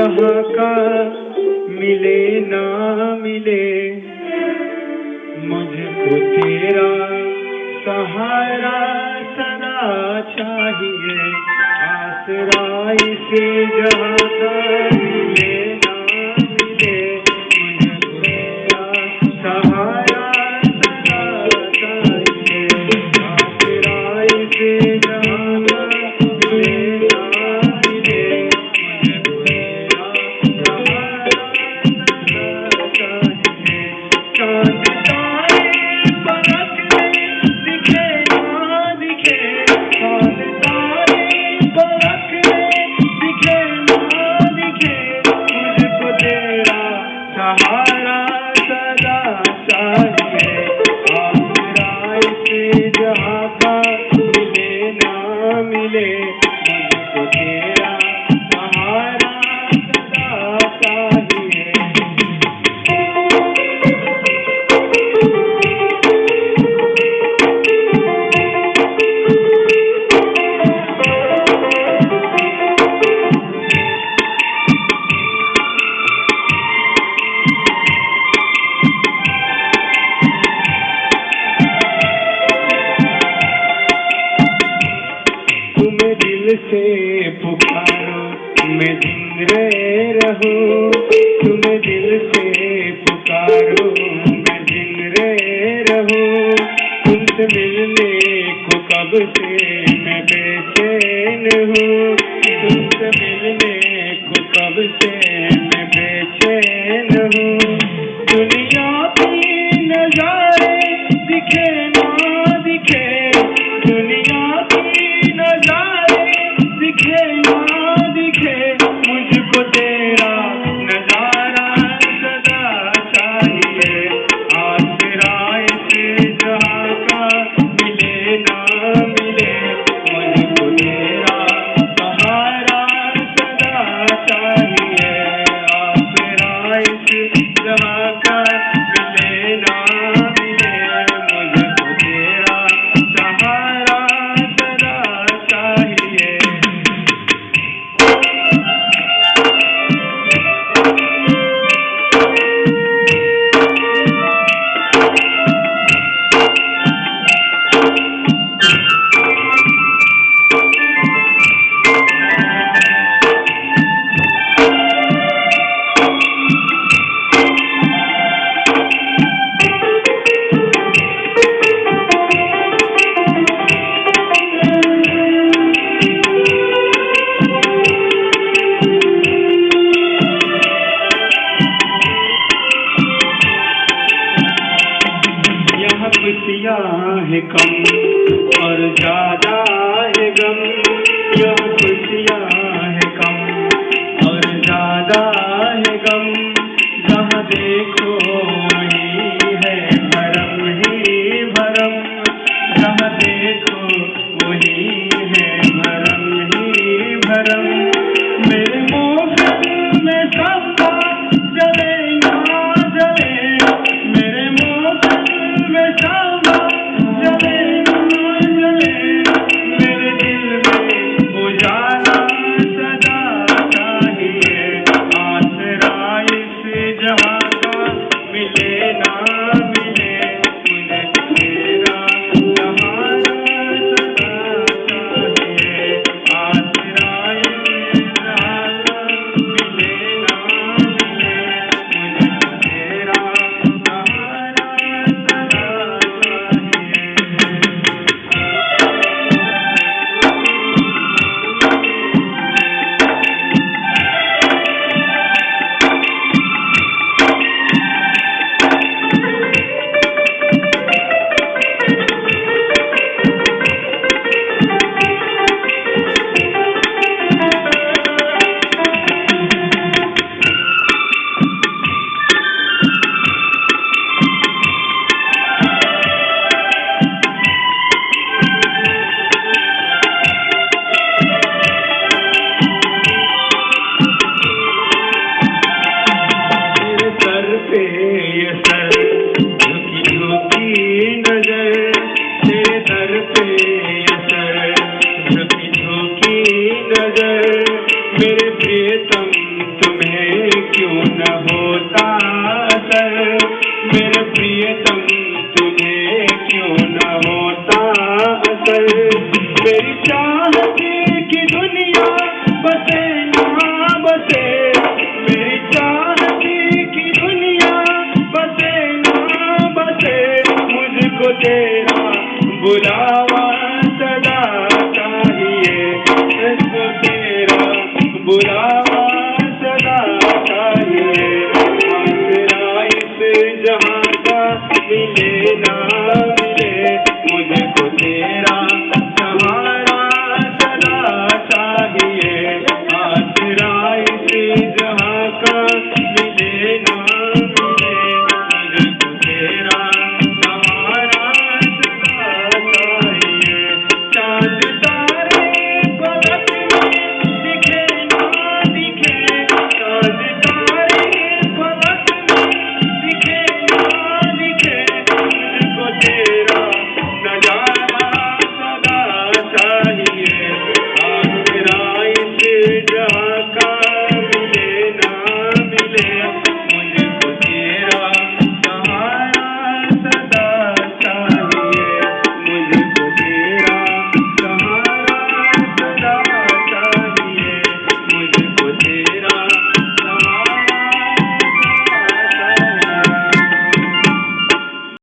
जहाँ का मिले ना मिले, मुझको तेरा सहारा सदा चाहिए। आसरा इसे जहाँ का मिले ना मिले, मुझको तेरा सहारा सदा चाहिए। आसरा इसे जहाँ का मिले ना मिले, मुझको तेरा सहारा सदा चाहिए। चाँद तारे पलक में दिखे ना दिखे, चाँद तारे पलक में दिखे ना दिखे, मुझको तेरा सहारा सदा चाहिए। आसरा इसे जहाँ का मिले ना मिले, मुझको तेरा सहारा सदा चाहिए। तुम्हें दिल से पुकारो मैं जिंदे रहूं, तुम्हें दिल से पुकारो मैं जिंदे रहूं। तुमसे मिलने को कब से मैं बेचैन हूँ, तुमसे मिलने को कब से मैं बेचैन हूँ। दुनिया की नजारे दिखे ना दिखे, दुनिया की नजारे दिखे ना दिखे, मुझको तेरा नजारा सदा चाहिए। आसरा इसे जहाँ का मिले ना मिले, मुझको तेरा सहारा सदा चाहिए। आसरा इसे जहाँ का मिले ना मिले, मुझको तेरा सहारा सदा चाहिए। यहाँ खुशियाँ है कम और ज्यादा है गम, यहाँ खुशियाँ है कम और ज्यादा है गम। जहाँ देखो वही है भरम ही भरम, जहाँ देखो वही है भरम ही भरम। मेरे मोहब्बत में सबका जले ना जले, मेरे मोहब्बत में सबका जले ना जले, मेरे दिल में उजाला सदा चाहिए। आसरा इसे जहाँ का मिले ना मिले, मुझको तेरा सहारा सदा चाहिए। आसरा इसे जहाँ का मिले ना मिले, मुझको तेरा सहारा सदा चाहिए। बुलावा सदा चाहिए, इसको तेरा बुलावा